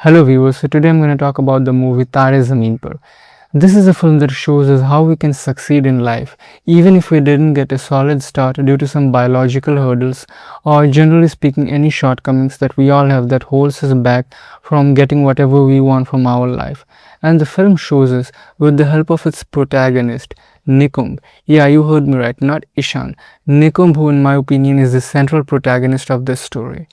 Hello viewers, so today I'm going to talk about the movie Taare Zameen Par. This is a film that shows us how we can succeed in life, even if we didn't get a solid start due to some biological hurdles or generally speaking any shortcomings that we all have that holds us back from getting whatever we want from our life. And the film shows us with the help of its protagonist, Nikumb. Yeah, you heard me right, not Ishan. Nikumb, who in my opinion is the central protagonist of this story.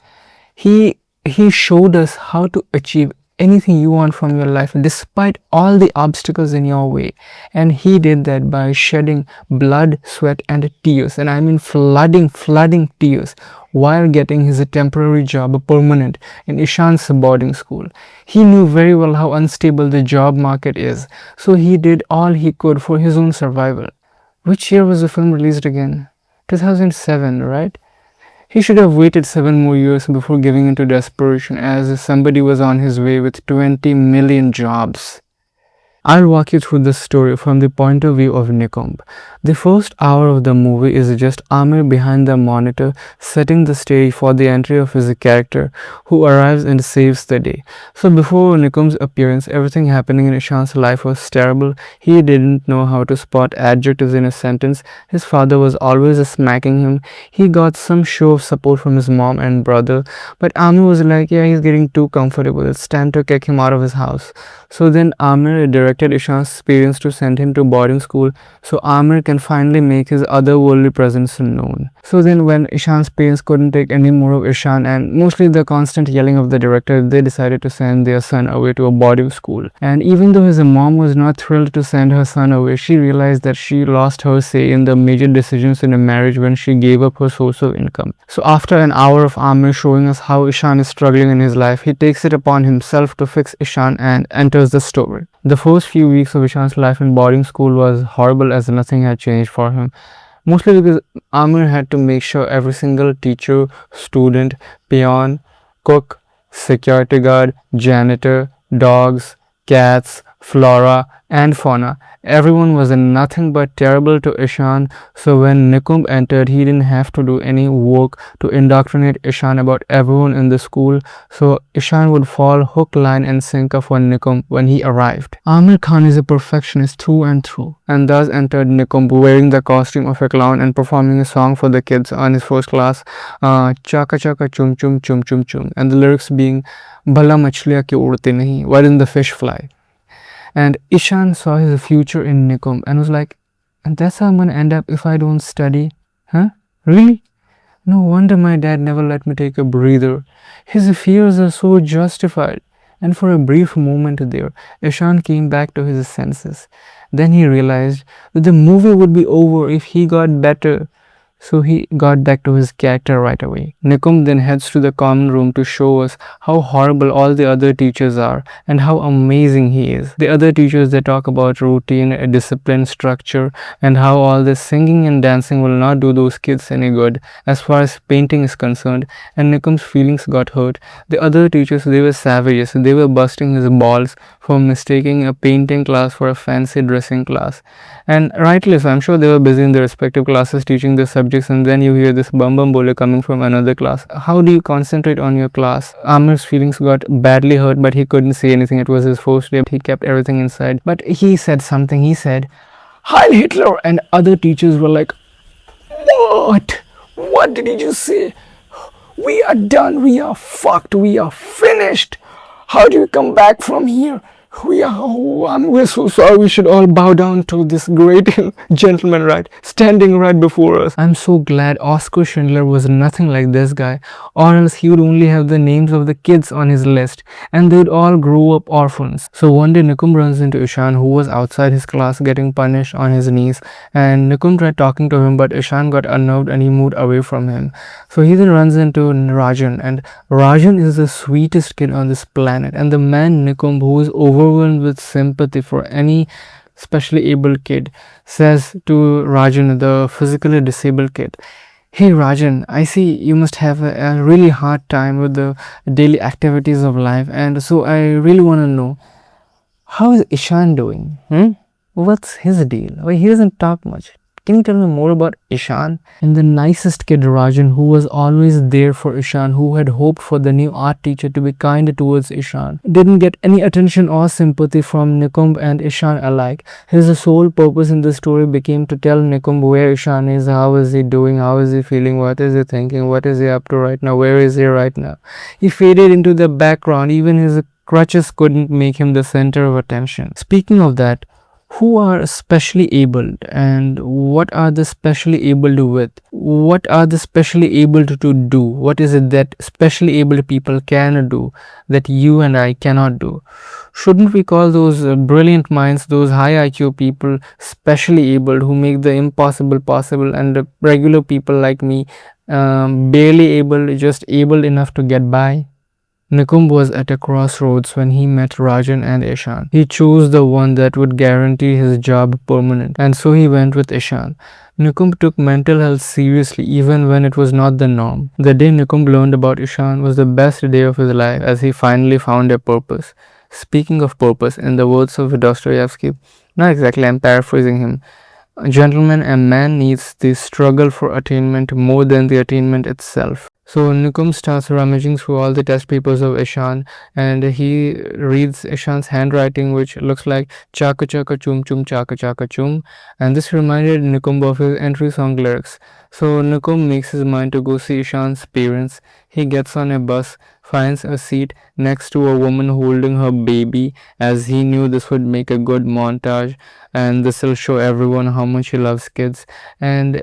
He showed us how to achieve anything you want from your life despite all the obstacles in your way, and he did that by shedding blood, sweat and tears, and I mean flooding tears while getting his temporary job permanent in Ishan's boarding school. He knew very well how unstable the job market is, so he did all he could for his own survival. Which year was the film released again? 2007, right? He should have waited 7 more years before giving into desperation, as somebody was on his way with 20 million jobs. I'll walk you through the story from the point of view of Nikumb. The first hour of the movie is just Amir behind the monitor setting the stage for the entry of his character who arrives and saves the day. So before Nikumb's appearance, everything happening in Ishan's life was terrible. He didn't know how to spot adjectives in a sentence. His father was always smacking him. He got some show of support from his mom and brother, but Amir was like, yeah, he's getting too comfortable. It's time to kick him out of his house. So then Amir directed Ishan's parents to send him to boarding school so Amir can finally make his otherworldly presence known. So then when Ishan's parents couldn't take any more of Ishan and mostly the constant yelling of the director, they decided to send their son away to a boarding school. And even though his mom was not thrilled to send her son away, she realized that she lost her say in the major decisions in a marriage when she gave up her source of income. So after an hour of Amir showing us how Ishan is struggling in his life, he takes it upon himself to fix Ishan and enters the story. The first few weeks of Ishan's life in boarding school was horrible as nothing had changed for him. Mostly because Amir had to make sure every single teacher, student, peon, cook, security guard, janitor, dogs, cats, flora and fauna, everyone was nothing but terrible to Ishan. So when Nikumb entered, he didn't have to do any work to indoctrinate Ishan about everyone in the school. So Ishan would fall hook, line and sinker for Nikumb when he arrived. Amir Khan is a perfectionist through and through, and thus entered Nikumb wearing the costume of a clown and performing a song for the kids on his first class, Chaka Chaka Chum Chum Chum Chum Chum, and the lyrics being Bhala machliya kyun udti nahi, why didn't the fish fly? And Ishan saw his future in Nikumb and was like, and that's how I'm gonna end up if I don't study? Huh? Really? No wonder my dad never let me take a breather. His fears are so justified. And for a brief moment there, Ishan came back to his senses. Then he realized that the movie would be over if he got better. So he got back to his character right away. Nikumb then heads to the common room to show us how horrible all the other teachers are and how amazing he is. The other teachers, they talk about routine, a discipline, structure, and how all this singing and dancing will not do those kids any good as far as painting is concerned, and Nikumb's feelings got hurt. The other teachers, they were savages. They were busting his balls for mistaking a painting class for a fancy dressing class. And rightly so, I'm sure they were busy in their respective classes teaching their subjects, and then you hear this bum bum bole coming from another class. How do you concentrate on your class? Amir's feelings got badly hurt, but he couldn't say anything. It was his first day. He kept everything inside. But he said something. He said, Heil Hitler! And other teachers were like, what? What did he just say? We are done. We are fucked. We are finished. How do you come back from here? We're so sorry. We should all bow down to this great gentleman, right, standing right before us. I'm so glad Oscar Schindler was nothing like this guy, or else he would only have the names of the kids on his list, and they'd all grow up orphans. So one day Nikumb runs into Ishan, who was outside his class getting punished on his knees, and Nikumb tried talking to him, but Ishan got unnerved and he moved away from him. So he then runs into Rajan, and Rajan is the sweetest kid on this planet, and the man Nikumb, who is overwhelmed with sympathy for any specially able kid, says to Rajan, the physically disabled kid, hey Rajan, I see you must have a really hard time with the daily activities of life, and so I really want to know, how is Ishan doing? What's his deal? Well, he doesn't talk much. Can you tell me more about Ishan? And the nicest kid, Rajan, who was always there for Ishan, who had hoped for the new art teacher to be kind towards Ishan, didn't get any attention or sympathy from Nikumb and Ishan alike. His sole purpose in the story became to tell Nikumb where Ishan is, how is he doing, how is he feeling, what is he thinking, what is he up to right now, where is he right now. He faded into the background, even his crutches couldn't make him the center of attention. Speaking of that, who are specially abled and what are the specially abled with? What are the specially abled to do? What is it that specially abled people can do that you and I cannot do? Shouldn't we call those brilliant minds, those high IQ people, specially abled who make the impossible possible, and the regular people like me, barely able, just able enough to get by? Nikumb was at a crossroads when he met Rajan and Ishan. He chose the one that would guarantee his job permanent, and so he went with Ishan. Nikumb took mental health seriously even when it was not the norm. The day Nikumb learned about Ishan was the best day of his life as he finally found a purpose. Speaking of purpose, in the words of Dostoevsky, not exactly, I'm paraphrasing him, gentlemen, a man needs the struggle for attainment more than the attainment itself. So Nukum starts rummaging through all the test papers of Ishan and he reads Ishan's handwriting, which looks like chaka chaka chum chum chaka chaka chum. And this reminded Nukum of his entry song lyrics. So Nukum makes his mind to go see Ishan's parents. He gets on a bus, finds a seat next to a woman holding her baby, as he knew this would make a good montage and this will show everyone how much he loves kids. And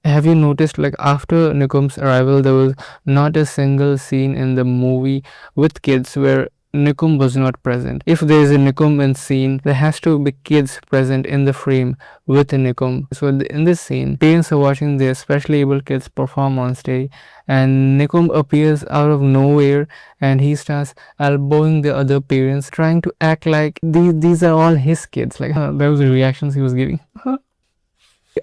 have you noticed, like, after Nikum's arrival, there was not a single scene in the movie with kids where Nikum was not present. If there is a Nikum in scene, there has to be kids present in the frame with a Nikum. So in this scene, parents are watching their specially able kids perform on stage, and Nikum appears out of nowhere and he starts elbowing the other parents, trying to act like these are all his kids. Like that was the reactions he was giving.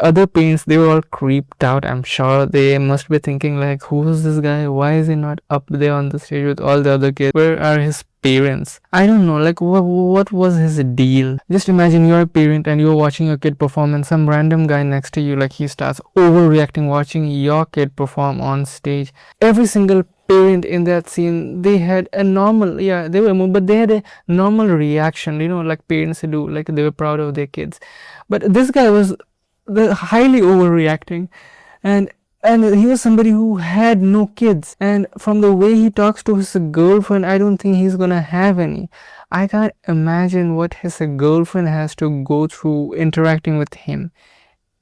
Other parents, they were all creeped out. I'm sure they must be thinking like, who is this guy, why is he not up there on the stage with all the other kids, where are his parents? I don't know, like what was his deal? Just imagine you're a parent and you're watching a kid perform and some random guy next to you, like, he starts overreacting watching your kid perform on stage. Every single parent in that scene, they had a normal, yeah, they were moved, but they had a normal reaction, like parents do, like they were proud of their kids. But this guy was the highly overreacting, and he was somebody who had no kids, and from the way he talks to his girlfriend, I don't think he's gonna have any. I can't imagine what his girlfriend has to go through interacting with him.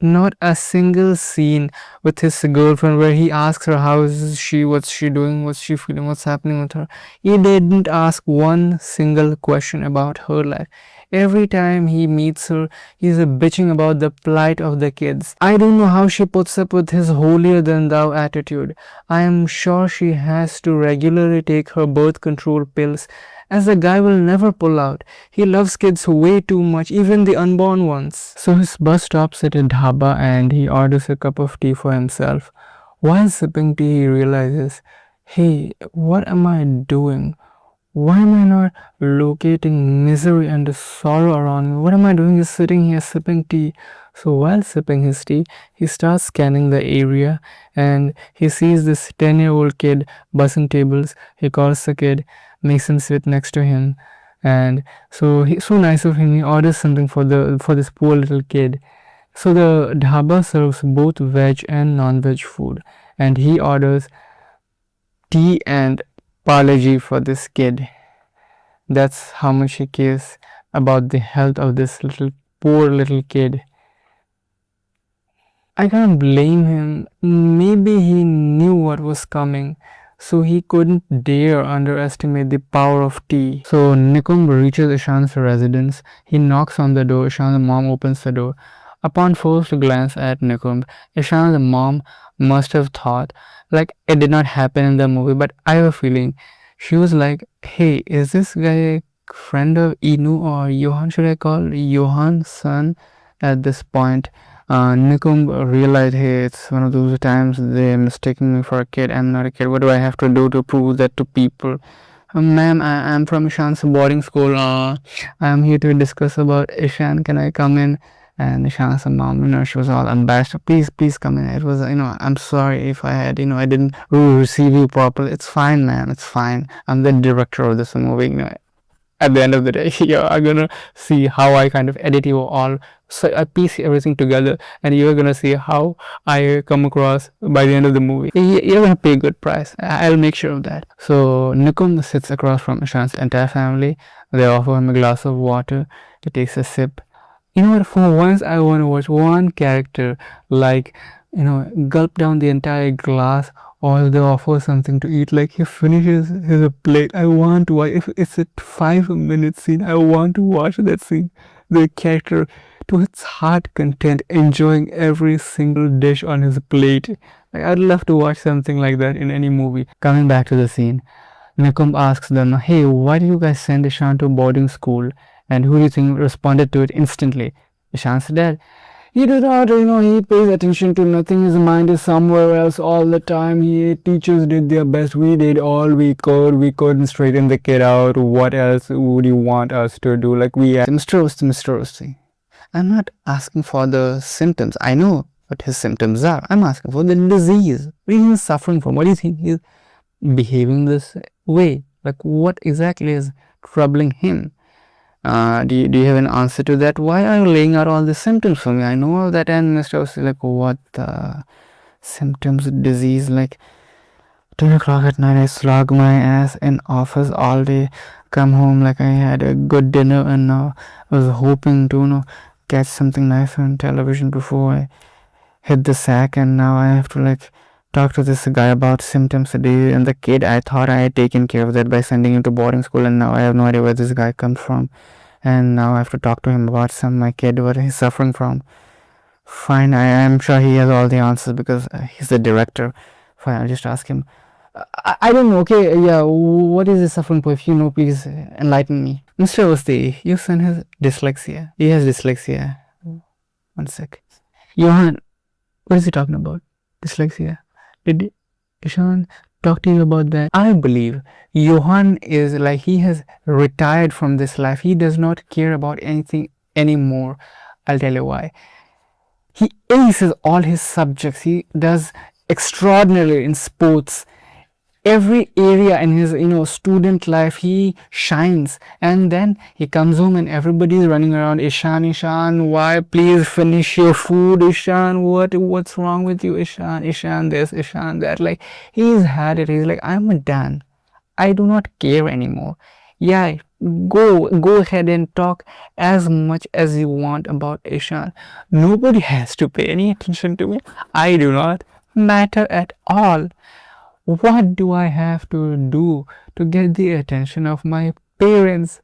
Not a single scene with his girlfriend where he asks her how is she, what's she doing, what's she feeling, what's happening with her. He didn't ask one single question about her life. Every time he meets her, he's bitching about the plight of the kids. I don't know how she puts up with his holier than thou attitude. I am sure she has to regularly take her birth control pills, as the guy will never pull out. He loves kids way too much, even the unborn ones. So his bus stops at a dhaba and he orders a cup of tea for himself. While sipping tea, he realizes, hey, what am I doing? Why am I not locating misery and sorrow around me? What am I doing is sitting here sipping tea. So while sipping his tea, he starts scanning the area and he sees this 10-year-old kid bussing tables. He calls the kid, makes him sit next to him, and so he's so nice of him. He orders something for this poor little kid. So the dhaba serves both veg and non-veg food, and he orders tea and Parle for this kid. That's how much he cares about the health of this poor little kid. I can't blame him. Maybe he knew what was coming, so he couldn't dare underestimate the power of tea. So Nikum reaches Ishan's residence. He knocks on the door. Ishan's mom opens the door. Upon first glance at Nikum, Ishan's mom must have thought, like, it did not happen in the movie, but I have a feeling she was like, hey, is this guy a friend of Inu or Johan? Should I call Johan's son? At this point, Nikum realized, hey, it's one of those times they're mistaking me for a kid. I'm not a kid. What do I have to do to prove that to people? Ma'am, I'm from Ishan's boarding school. I'm here to discuss about Ishan. Can I come in? And Ishan's mom, she was all embarrassed. Please come in. It was, I'm sorry if I had, I didn't receive you properly. It's fine, man. It's fine. I'm the director of this movie. At the end of the day, you are gonna see how I kind of edit you all, so I piece everything together, and you're gonna see how I come across by the end of the movie. You're gonna pay a good price. I'll make sure of that. So Nikum sits across from Ishan's entire family. They offer him a glass of water. He takes a sip. You know what? For once, I want to watch one character like, gulp down the entire glass, or if they offer something to eat, like he finishes his plate. I want to watch. If it's a 5 minute scene, I want to watch that scene. The character, to its heart content, enjoying every single dish on his plate. Like, I'd love to watch something like that in any movie. Coming back to the scene, Nikum asks them, "Hey, why did you guys send Ishan to boarding school?" And who do you think responded to it instantly? Ishan's dad. He did not, he pays attention to nothing. His mind is somewhere else all the time. Teachers did their best. We did all we could. We couldn't straighten the kid out. What else would you want us to do? Like, Mr. Osti, Mr. Osti. I'm not asking for the symptoms. I know what his symptoms are. I'm asking for the disease. What is he suffering from? What do you think he's behaving this way? Like, what exactly is troubling him? Do you have an answer to that? Why are you laying out all the symptoms for me? I know that. And Mr. was like, what symptoms, disease? Like, 10 o'clock at night, I slog my ass in office all day. Come home like I had a good dinner, and now I was hoping to, catch something nice on television before I hit the sack. And now I have to, like, talk to this guy about symptoms a day. And the kid, I thought I had taken care of that by sending him to boarding school, and now I have no idea where this guy comes from. And now I have to talk to him about my kid, what he's suffering from. Fine, I am sure he has all the answers because he's the director. Fine, I'll just ask him. I don't know. Okay, yeah, what is he suffering from? If you know, please enlighten me. Mr. Osti, your son has dyslexia. He has dyslexia. One sec. Johan, what is he talking about? Dyslexia. Did Ishan talk to you about that? I believe Johan is like, he has retired from this life. He does not care about anything anymore. I'll tell you why. He aces all his subjects. He does extraordinarily in sports. Every area in his student life he shines, and then he comes home and everybody's running around, Ishan, why, please finish your food, Ishan, what's wrong with you, Ishan this, Ishan that. Like, he's had it. He's like, I'm done. I do not care anymore. Yeah, go ahead and talk as much as you want about Ishan. Nobody has to pay any attention to me. I do not matter at all. What do I have to do to get the attention of my parents?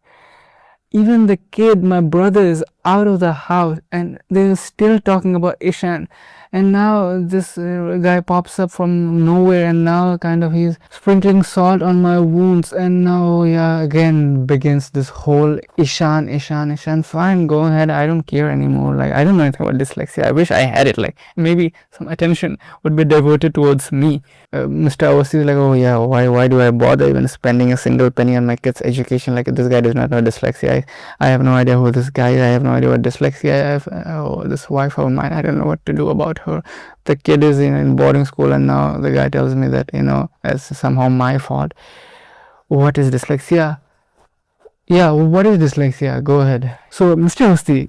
Even the kid, my brother, is out of the house and they're still talking about Ishan. And now this guy pops up from nowhere, and now kind of he's sprinkling salt on my wounds. And now, yeah, again begins this whole Ishan. Fine, go ahead. I don't care anymore. Like, I don't know anything about dyslexia. I wish I had it. Like, maybe some attention would be diverted towards me. Mr. Awasi is like, oh yeah, why do I bother even spending a single penny on my kid's education? Like, this guy does not know dyslexia. I have no idea who this guy is. I have no idea what dyslexia I have. This wife of mine, I don't know what to do about her. The kid is in boarding school, and now the guy tells me that, it's somehow my fault. What is dyslexia? Yeah, what is dyslexia? Go ahead. So, Mr. Hosti,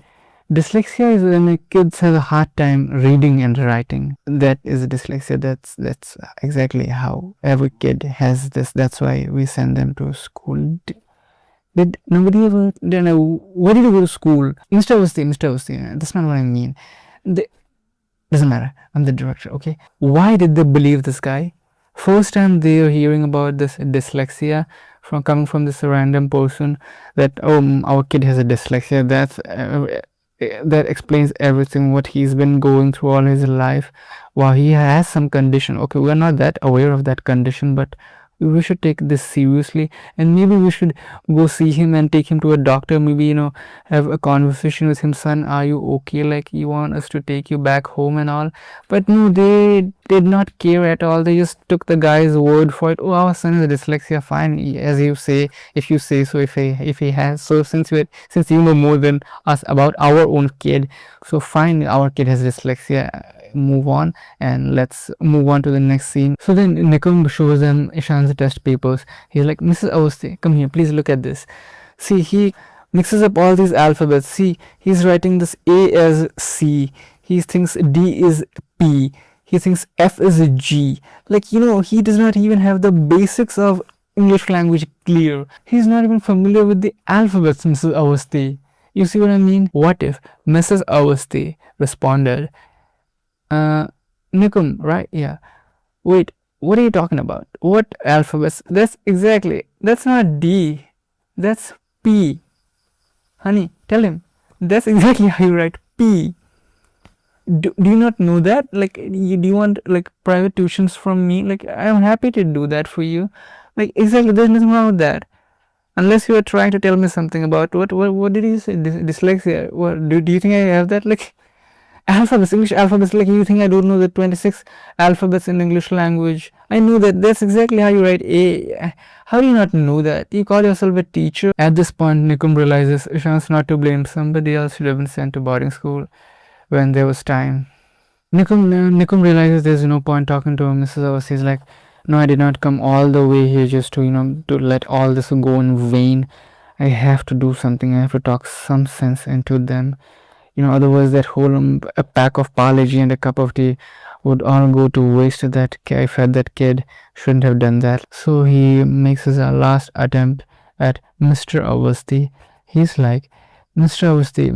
dyslexia is when a kid has a hard time reading and writing. That is dyslexia. That's exactly how every kid has this. That's why we send them to school. Did nobody ever? Where did you go to school? Mr. Hosti, that's not what I mean. Doesn't matter. I'm the director, okay? Why did they believe this guy? First time they're hearing about this dyslexia from coming from this random person, that our kid has a dyslexia. That explains everything what he's been going through all his life. Wow, he has some condition. Okay, we're not that aware of that condition, but we should take this seriously, and maybe we should go see him and take him to a doctor. Maybe, have a conversation with him. Son, are you okay? Like, you want us to take you back home and all? But no, they did not care at all. They just took the guy's word for it. Oh, our son is a dyslexia. Fine, as you say, if you say so, if he has. So since you know more than us about our own kid, so fine, our kid has dyslexia. Move on, and let's move on to the next scene. So then Nikum shows them Ishan's test papers. He's like, Mrs. Awasthi, come here, please look at this. See, he mixes up all these alphabets. See, he's writing this A as C. He thinks D is P. He thinks F is a G. Like, he does not even have the basics of English language clear. He's not even familiar with the alphabets, Mrs. Awasthi. You see what I mean? What if Mrs. Awasthi responded, uh, Nikum, right? Yeah. Wait, what are you talking about? What alphabets? That's not D. That's P. Honey, tell him. That's exactly how you write P. Do you not know that? Like, do you want like private tuitions from me? Like, I'm happy to do that for you. Like, exactly, there's nothing wrong with that. Unless you are trying to tell me something about what did you say? Dyslexia. What do you think I have that? Like, alphabets, English alphabets. Like, you think I don't know the 26 alphabets in English language? I know that. That's exactly how you write A. How do you not know that? You call yourself a teacher? At this point, Nikum realizes Ishan's not to blame. Somebody else should have been sent to boarding school when there was time. Nikum realizes there's no point talking to Mrs. Awasthi. He's like, no, I did not come all the way here just to, to let all this go in vain. I have to do something. I have to talk some sense into them. Otherwise that whole a pack of Parle-G and a cup of tea would all go to waste. That I felt that kid shouldn't have done that. So he makes his last attempt at Mr. Awasthi. He's like, Mr. Awasthi,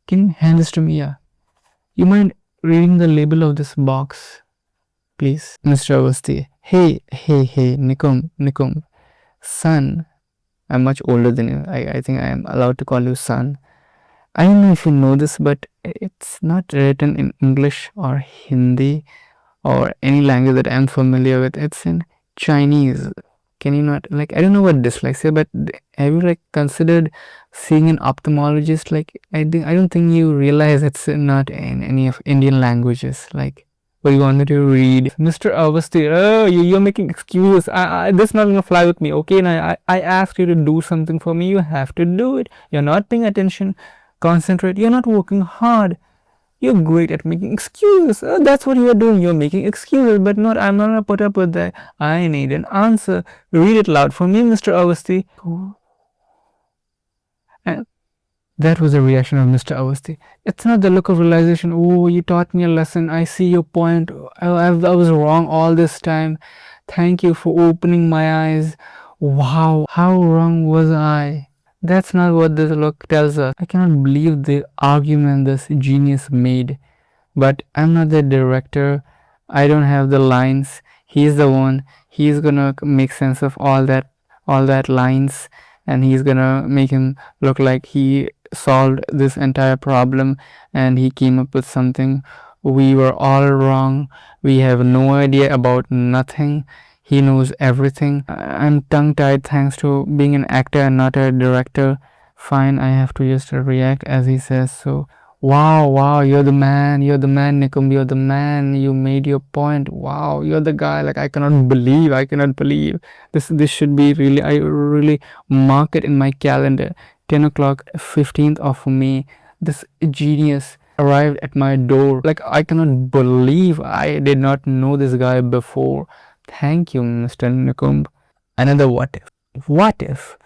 can you hand this to me? Yeah. You mind reading the label of this box, please? Mr. Awasthi, hey, Nikum, son. I'm much older than you. I think I am allowed to call you son. I don't know if you know this, but it's not written in English or Hindi or any language that I'm familiar with. It's in Chinese. Can you not, like, I don't know what dyslexia, but have you like considered seeing an ophthalmologist? Like, I don't think you realize it's not in any of Indian languages. Like, what you wanted to read, Mr. Avasti. Oh, you're making excuses. This not gonna fly with me. Okay, now I asked you to do something for me. You have to do it. You're not paying attention. Concentrate. You're not working hard. You're great at making excuses. That's what you're doing. You're making excuses, but not. I'm not gonna put up with that. I need an answer. Read it loud for me, Mr. Avasti. And that was the reaction of Mr. Awasthi. It's not the look of realization. Oh, you taught me a lesson. I see your point. I was wrong all this time. Thank you for opening my eyes. Wow, how wrong was I? That's not what this look tells us. I cannot believe the argument this genius made. But I'm not the director. I don't have the lines. He's the one. He's gonna make sense of all that lines, and he's gonna make him look like he solved this entire problem and he came up with something. We were all wrong. We have no idea about nothing. He knows everything. I'm tongue tied thanks to being an actor and not a director. Fine, I have to just react as he says so. Wow, you're the man, Nikum, you're the man, you made your point. Wow, you're the guy. Like, I cannot believe this should be really, I really mark it in my calendar. 10 o'clock, 15th of May, this genius arrived at my door. Like, I cannot believe I did not know this guy before. Thank you, Mr. Nikum. Another what if. What if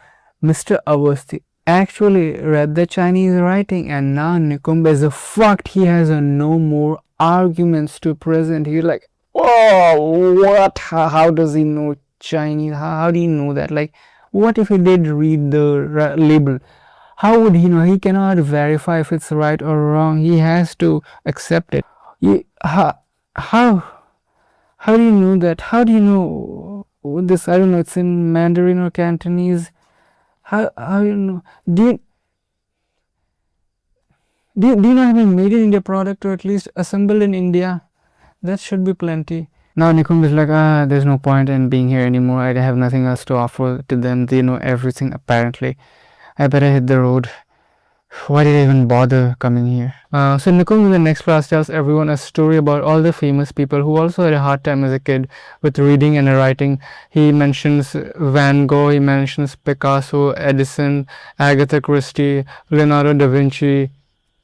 Mr. Awasthi actually read the Chinese writing and now Nikumba is fucked? He has no more arguments to present. He's like, oh, what? How does he know Chinese? How do you know that? Like, what if he did read the label? How would he know? He cannot verify if it's right or wrong. He has to accept it. How how do you know that? How do you know this? I don't know. It's in Mandarin or Cantonese. How you know? Do you know have a made in India product or at least assembled in India? That should be plenty. Now Nikum is like, there's no point in being here anymore. I have nothing else to offer to them. They know everything apparently. I better hit the road. Why did I even bother coming here? So Nikum in the next class tells everyone a story about all the famous people who also had a hard time as a kid with reading and writing. He mentions Van Gogh, he mentions Picasso, Edison, Agatha Christie, Leonardo da Vinci,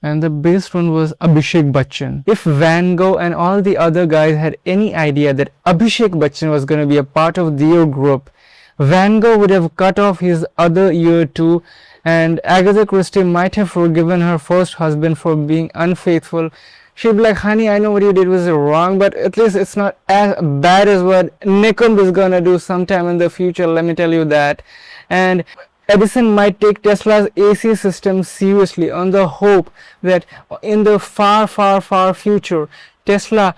and the biggest one was Abhishek Bachchan. If Van Gogh and all the other guys had any idea that Abhishek Bachchan was going to be a part of their group, Van Gogh would have cut off his other ear too, and Agatha Christie might have forgiven her first husband for being unfaithful. She'd be like, honey, I know what you did was wrong, but at least it's not as bad as what Nikum is gonna do sometime in the future, let me tell you that. And Edison might take Tesla's AC system seriously on the hope that in the far, far, far future, Tesla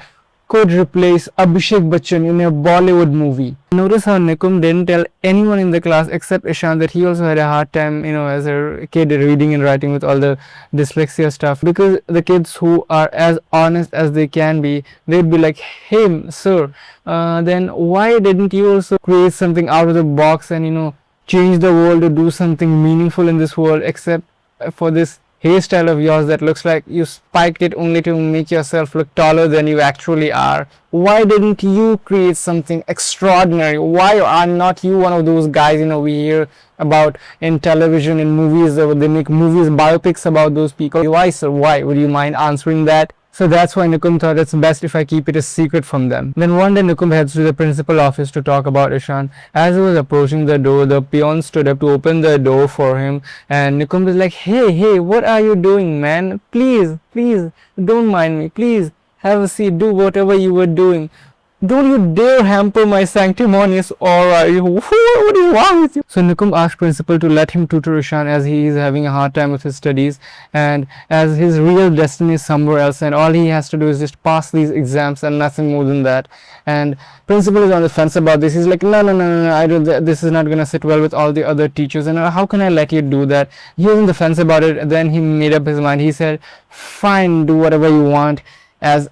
could replace Abhishek Bachchan in a Bollywood movie. Notice how Nikum didn't tell anyone in the class except Ishan that he also had a hard time, as a kid reading and writing with all the dyslexia stuff. Because the kids who are as honest as they can be, they'd be like, hey, sir, then why didn't you also create something out of the box and, change the world to do something meaningful in this world except for this hairstyle of yours that looks like you spiked it only to make yourself look taller than you actually are. Why didn't you create something extraordinary? Why are not you one of those guys we hear about in television, in movies, they make movies, biopics about those people? Why, sir? Why? Would you mind answering that? So that's why Nikum thought it's best if I keep it a secret from them. Then one day Nikum heads to the principal office to talk about Ishan. As he was approaching the door, the peon stood up to open the door for him, and Nikum was like, hey, what are you doing, man? Please, don't mind me. Please, have a seat. Do whatever you were doing. Don't you dare hamper my sanctimonious aura. What is wrong with you? So Nikum asked principal to let him tutor Ishan as he is having a hard time with his studies and as his real destiny is somewhere else and all he has to do is just pass these exams and nothing more than that. And principal is on the fence about this. He's like, no, I don't, this is not going to sit well with all the other teachers and how can I let you do that? He was on the fence about it. Then he made up his mind. He said, fine, do whatever you want, as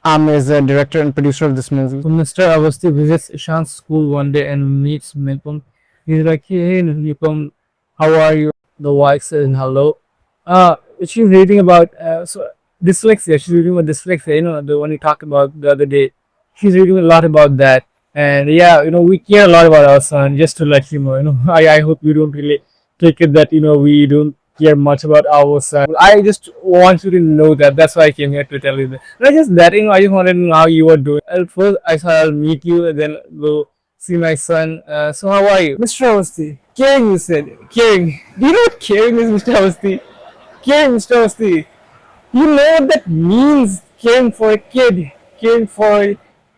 I'm as a director and producer of this movie. So Mr. Avasti visits Ishan's school one day and meets Nipam. He's like, hey Nipam, how are you? The wife says hello. She's reading about dyslexia. She's reading about dyslexia, the one we talked about the other day. She's reading a lot about that. And yeah, we care a lot about our son, just to let you know, I hope you don't really take it that, we don't care much about our son. I just want you to know that. That's why I came here to tell you that. Not just that, I just wanted to know how you were doing. First, I thought I'll meet you and then go see my son. So, how are you? Mr. Avasti. Caring, you said. Caring. Do you know what caring is, Mr. Avasti? Caring, Mr. Avasti. You know what that means? Caring for a kid, caring for a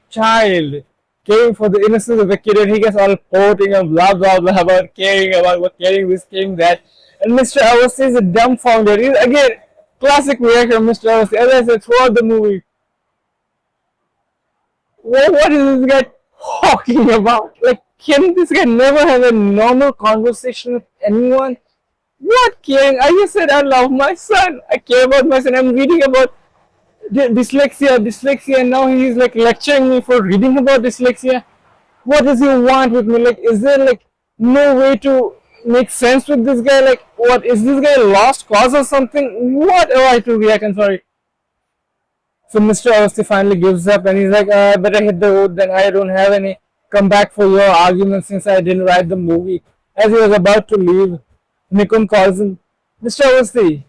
child, caring for the innocence of the kid, and he gets all quoting and blah blah blah about caring, about what caring this, caring that. And Mr. Avasti is a dumbfounded. He's again classic reaction of Mr. Avasti. As I said throughout the movie, what is this guy talking about? Like, can this guy never have a normal conversation with anyone? What caring? I just said I love my son. I care about my son. I'm reading about dyslexia, and now he's like lecturing me for reading about dyslexia. What does he want with me? Like, is there like no way to make sense with this guy? Like, what is this guy lost cause or something? What am I to react? I'm sorry. So Mr. Avasti finally gives up and he's like, I better hit the road, then I don't have any comeback for your argument since I didn't write the movie. As he was about to leave, Nikum calls him, Mr. Avasti,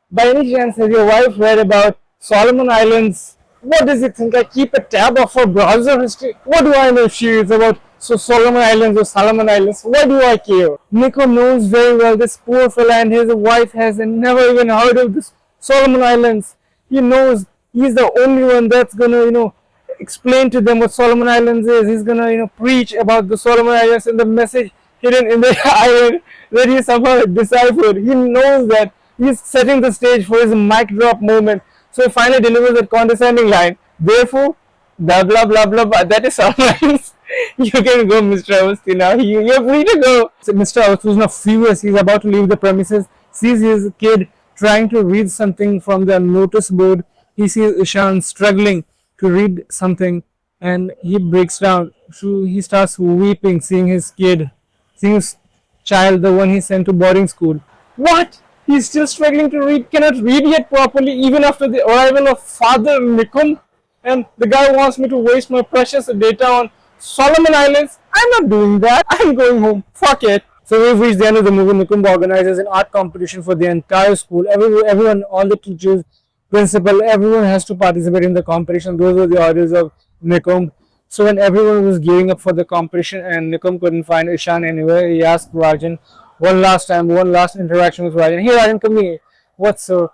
by any chance has your wife read about Solomon Islands? What does he think? I keep a tab of her browser history. What do I know if she is about Solomon Islands or Solomon Islands? Why do I care? Nico knows very well this poor fella and his wife has never even heard of this Solomon Islands. He knows he's the only one that's gonna, explain to them what Solomon Islands is. He's gonna, preach about the Solomon Islands and the message hidden in the island that he somehow deciphered. He knows that he's setting the stage for his mic drop moment. So he finally delivers that condescending line. Therefore, blah blah blah blah blah. That is Solomon Islands. You can go, Mr. Avasti, now. You're free to go. So Mr. Avasti is now furious. He's about to leave the premises. Sees his kid trying to read something from the notice board. He sees Ishan struggling to read something and he breaks down. So he starts weeping, seeing his kid, seeing his child, the one he sent to boarding school. What? He's still struggling to read, cannot read yet properly, even after the arrival of Father Nikum. And the guy wants me to waste my precious data on Solomon Islands. I'm not doing that. I'm going home. Fuck it. So we've reached the end of the movie. Nikumba organizes an art competition for the entire school. Everyone, all the teachers, principal, everyone has to participate in the competition. Those were the orders of Nikum. So when everyone was gearing up for the competition and Nikum couldn't find Ishan anywhere, he asked Rajan one last time, one last interaction with Rajan. Here, Rajan, come here. What's so?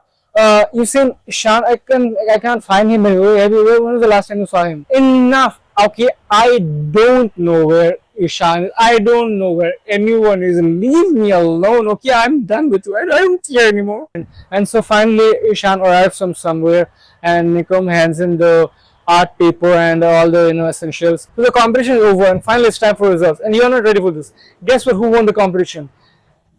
You seen Ishan? I can't find him anywhere. When was the last time you saw him? Enough. Okay, I don't know where Ishan is. I don't know where anyone is. Leave me alone. Okay, I'm done with you. I don't care anymore. And so finally, Ishan arrives from somewhere, and Nikom hands in the art paper and all the essentials. So the competition is over, and finally it's time for results. And you're not ready for this. Guess what? Who won the competition?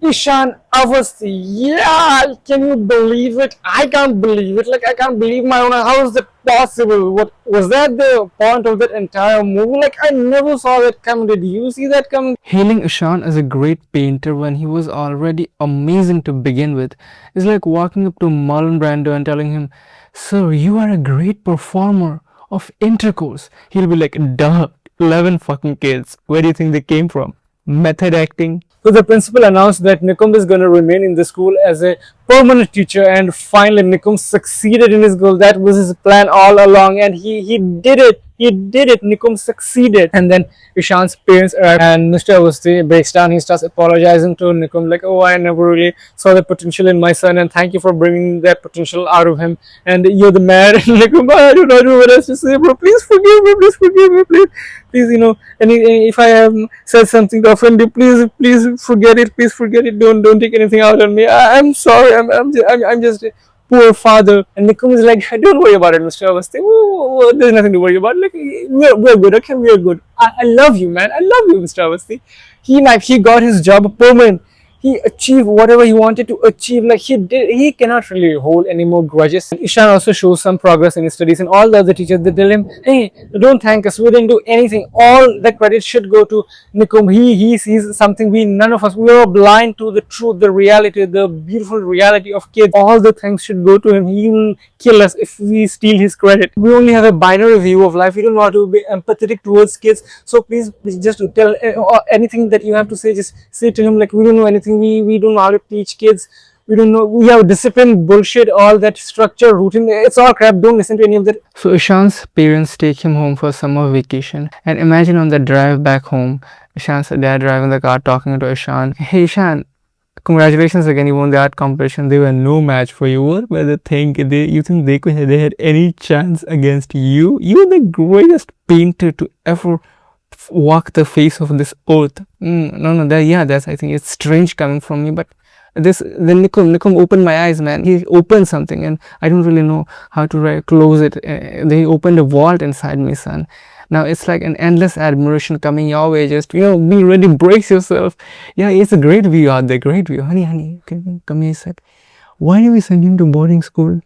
Ishan Avasti. Yeah, can you believe it? I can't believe it. Like I can't believe my own. How is that possible? What was that the point of that entire movie? Like I never saw that coming. Did you see that coming? Hailing Ishan as a great painter when he was already amazing to begin with is like walking up to Marlon Brando and telling him, "Sir, you are a great performer of intercourse." He'll be like, "Duh, 11 fucking kids. Where do you think they came from? Method acting." So the principal announced that Nikum is going to remain in the school as a permanent teacher, and finally Nikum succeeded in his goal. That was his plan all along, and he did it. He did it. Nikum succeeded. And then Ishan's parents arrived, and Mr. Awasthi breaks down. He starts apologizing to Nikum, like, "Oh, I never really saw the potential in my son, and thank you for bringing that potential out of him. And you're the man." And Nikum, "I do not know what else to say, bro. Please forgive me. Please forgive me. Please, if I have said something to offend you, please forget it. Please forget it. Don't take anything out on me. I'm sorry. I'm just a poor father." And Nikum is like, "Don't worry about it, Mr. Avasti. There's nothing to worry about. Like we're good. Okay, we're good. I love you, man. I love you, Mr. Avasti." He got his job permanent. He achieved whatever he wanted to achieve. Like he did, he cannot really hold any more grudges. Ishan also shows some progress in his studies, and all the other teachers, they tell him, "Hey, don't thank us. We didn't do anything. All the credit should go to Nikum. He sees something we none of us. We are blind to the truth, the reality, the beautiful reality of kids. All the thanks should go to him. He will kill us if we steal his credit. We only have a binary view of life. We don't want to be empathetic towards kids. So please just tell anything that you have to say. Just say to him like we don't know anything. We don't know how to teach kids. We don't know. We have discipline, bullshit, all that structure, routine. It's all crap. Don't listen to any of that." So Ishan's parents take him home for summer vacation, and imagine on the drive back home, Ishan's dad driving the car talking to Ishan. "Hey Ishan, congratulations again, you won the art competition. They were no match for you. What were they think? You think they had any chance against you? You're the greatest painter to ever walk the face of this earth." No, that's, I think it's strange coming from me, but this then Nikum opened my eyes, man. He opened something, and I don't really know how to close it. They opened a vault inside me, son. Now it's like an endless admiration coming your way. Just be ready, brace yourself. Yeah, it's a great view out there. Great view, honey. Come here a sec. Why did we send him to boarding school?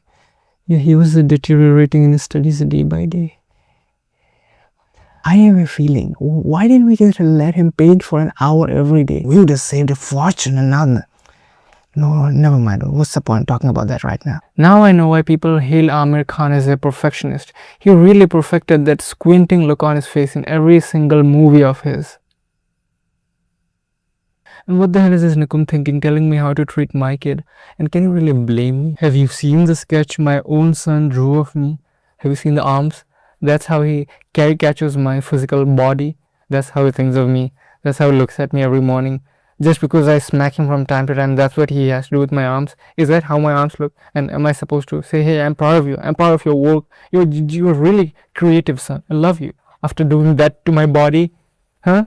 Yeah, he was deteriorating in his studies day by day. I have a feeling, why didn't we just let him paint for an hour every day? We would have saved a fortune. And now, no, never mind. What's the point talking about that right now? Now I know why people hail Amir Khan as a perfectionist. He really perfected that squinting look on his face in every single movie of his. And what the hell is this Nikum thinking, telling me how to treat my kid? And can you really blame me? Have you seen the sketch my own son drew of me? Have you seen the arms? That's how he caricatures my physical body. That's how he thinks of me. That's how he looks at me every morning. Just because I smack him from time to time, that's what he has to do with my arms. Is that how my arms look? And am I supposed to say, "Hey, I'm proud of you. I'm proud of your work. You're really creative, son. I love you." After doing that to my body, huh?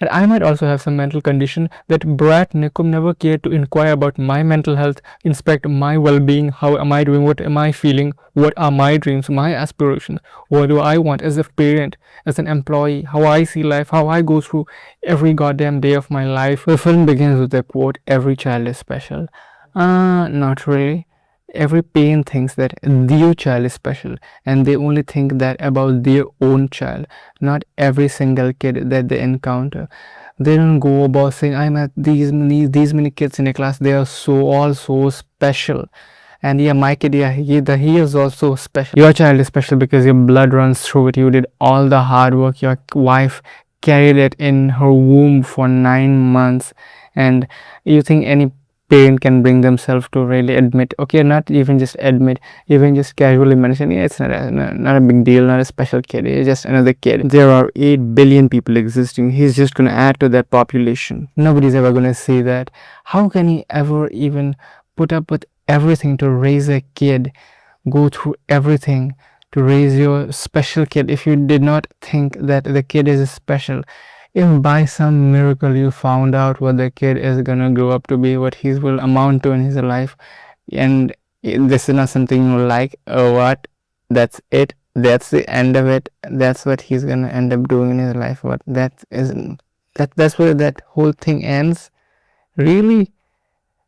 And I might also have some mental condition that brat Nikum never cared to inquire about my mental health, inspect my well-being, how am I doing, what am I feeling, what are my dreams, my aspirations, what do I want as a parent, as an employee, how I see life, how I go through every goddamn day of my life. The film begins with the quote, "Every child is special." Not really. Every parent thinks that their child is special, and they only think that about their own child, not every single kid that they encounter. They don't go about saying, "I'm at these many kids in a class. They are so all so special." And yeah, my kid, yeah, he is also special. Your child is special because your blood runs through it. You did all the hard work. Your wife carried it in her womb for 9 months, and you think any parent can bring themselves to really admit, okay, not even just admit, even just casually mention, yeah, it's not a big deal, not a special kid, it's just another kid. There are 8 billion people existing. He's just going to add to that population. Nobody's ever going to say that. How can he ever even put up with everything to raise a kid, go through everything to raise your special kid, if you did not think that the kid is special? If by some miracle you found out what the kid is gonna grow up to be, what he will amount to in his life, and this is not something you like, or what, that's it, that's the end of it, that's what he's gonna end up doing in his life, what that isn't, that's where that whole thing ends. Really?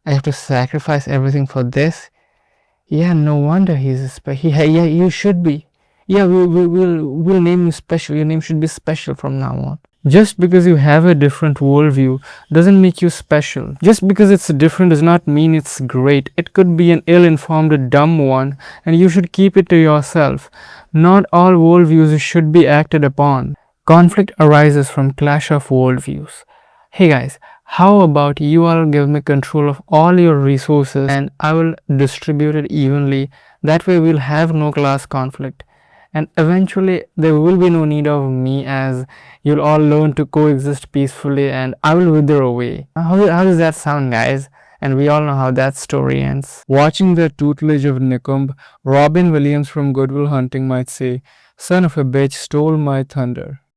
I have to sacrifice everything for this? Yeah, no wonder he's a special. Yeah, you should be. Yeah, we'll name you special. Your name should be special from now on. Just because you have a different worldview doesn't make you special. Just because it's different does not mean it's great. It could be an ill informed, dumb one, and you should keep it to yourself. Not all worldviews should be acted upon. Conflict arises from clash of worldviews. Hey guys, how about you all give me control of all your resources and I will distribute it evenly. That way we'll have no class conflict. And eventually there will be no need of me, as you'll all learn to coexist peacefully and I will wither away. How does that sound, guys? And we all know how that story ends. Watching the tutelage of Nikumb, Robin Williams from Good Will Hunting might say, "Son of a bitch stole my thunder."